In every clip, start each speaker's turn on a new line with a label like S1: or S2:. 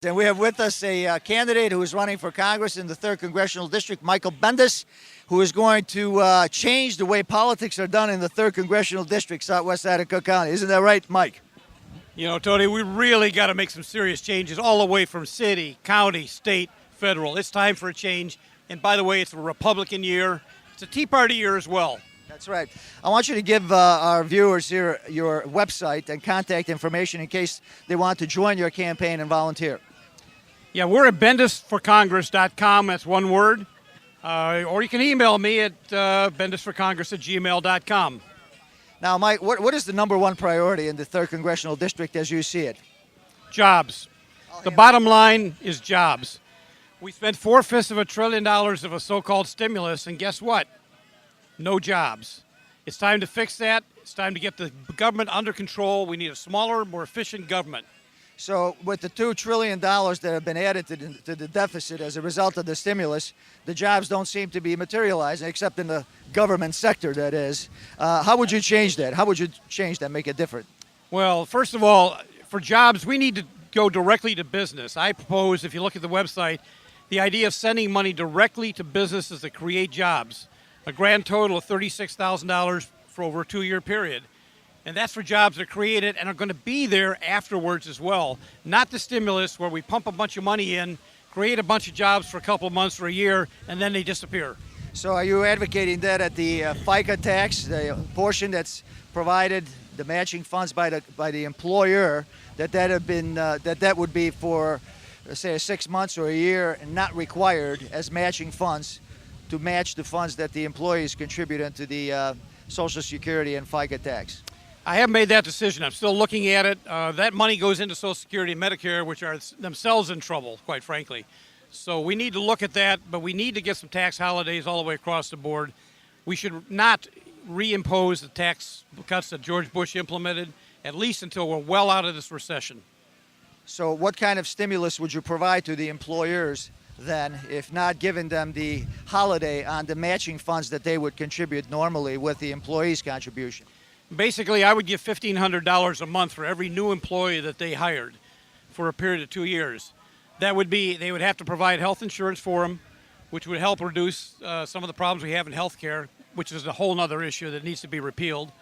S1: And we have with us a candidate who is running for Congress in the 3rd Congressional District, Michael Bendes, who is going to change the way politics are done in the 3rd Congressional District, southwest side of Cook County. Isn't that right, Mike?
S2: You know, Tony, we really got to make some serious changes all the way from city, county, state, federal. It's time for a change. And by the way, it's a Republican year. It's a Tea Party year as well.
S1: That's right. I want you to give our viewers here your website and contact information in case they want to join your campaign and volunteer.
S2: Yeah, we're at Bendes.AVI. That's one word. Or you can email me at bendesforcongress@gmail.com.
S1: Now, Mike, what is the number one priority in the 3rd Congressional District as you see it?
S2: Jobs. The bottom line is jobs. We spent 4/5 of $1 trillion of a so-called stimulus, and guess what? No jobs. It's time to fix that. It's time to get the government under control. We need a smaller, more efficient government.
S1: So with the $2 trillion that have been added to the deficit as a result of the stimulus, the jobs don't seem to be materializing, except in the government sector, that is. How would you change that? How would you change that, make it different?
S2: Well, first of all, for jobs, we need to go directly to business. I propose, if you look at the website, the idea of sending money directly to businesses that create jobs, a grand total of $36,000 for over a 2-year period. And that's for jobs that are created and are going to be there afterwards as well. Not the stimulus where we pump a bunch of money in, create a bunch of jobs for a couple of months or a year, and then they disappear.
S1: So are you advocating that at the FICA tax, the portion that's provided, the matching funds by the employer, that would be for, say, 6 months or a year and not required as matching funds to match the funds that the employees contribute into the Social Security and FICA tax?
S2: I haven't made that decision. I'm still looking at it. That money goes into Social Security and Medicare, which are themselves in trouble, quite frankly. So we need to look at that, but we need to get some tax holidays all the way across the board. We should not reimpose the tax cuts that George Bush implemented, at least until we're well out of this recession.
S1: So what kind of stimulus would you provide to the employers then, if not giving them the holiday on the matching funds that they would contribute normally with the employees' contribution?
S2: Basically, I would give $1,500 a month for every new employee that they hired for a period of 2 years. That would be, they would have to provide health insurance for them, which would help reduce some of the problems we have in health care, which is a whole other issue that needs to be repealed.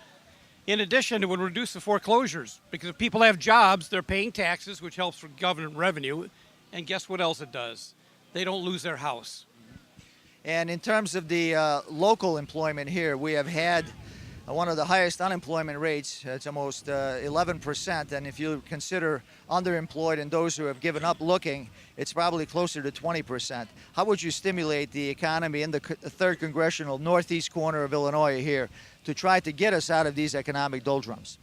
S2: In addition, it would reduce the foreclosures, because if people have jobs, they're paying taxes, which helps for government revenue. And guess what else it does? They don't lose their house.
S1: And in terms of the local employment here, we have had one of the highest unemployment rates. It's almost 11%, and if you consider underemployed and those who have given up looking, it's probably closer to 20%. How would you stimulate the economy in the 3rd Congressional northeast corner of Illinois here to try to get us out of these economic doldrums?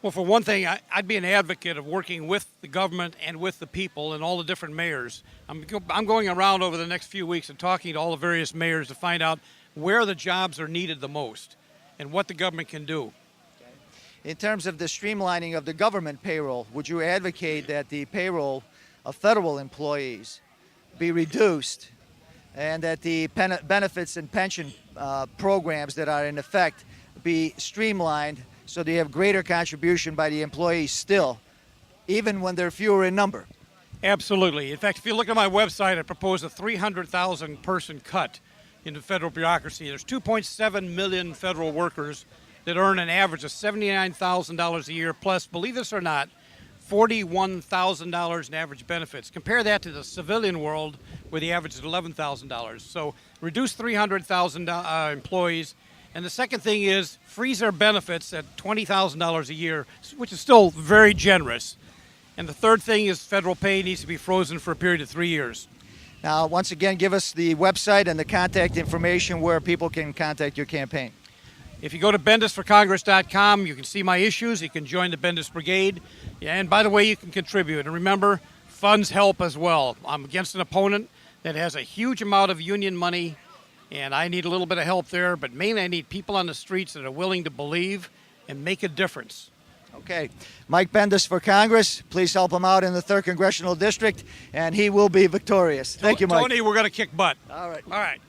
S2: Well, for one thing, I'd be an advocate of working with the government and with the people and all the different mayors. I'm going around over the next few weeks and talking to all the various mayors to find out where the jobs are needed the most and what the government can do.
S1: In terms of the streamlining of the government payroll, would you advocate that the payroll of federal employees be reduced and that the benefits and pension programs that are in effect be streamlined so they have greater contribution by the employees still, even when they're fewer in number?
S2: Absolutely. In fact, if you look at my website, I propose a 300,000 person cut in the federal bureaucracy. There's 2.7 million federal workers that earn an average of $79,000 a year, plus, believe this or not, $41,000 in average benefits. Compare that to the civilian world where the average is $11,000. So reduce 300,000 employees. And the second thing is freeze their benefits at $20,000 a year, which is still very generous. And the third thing is federal pay needs to be frozen for a period of 3 years.
S1: Now, once again, give us the website and the contact information where people can contact your campaign.
S2: If you go to Bendesforcongress.com, you can see my issues. You can join the Bendes Brigade. And by the way, you can contribute. And remember, funds help as well. I'm against an opponent that has a huge amount of union money, and I need a little bit of help there. But mainly, I need people on the streets that are willing to believe and make a difference.
S1: Okay. Mike Bendes for Congress. Please help him out in the 3rd Congressional District, and he will be victorious. Thank you, Mike.
S2: Tony, we're going to kick butt.
S1: All right.
S2: All right.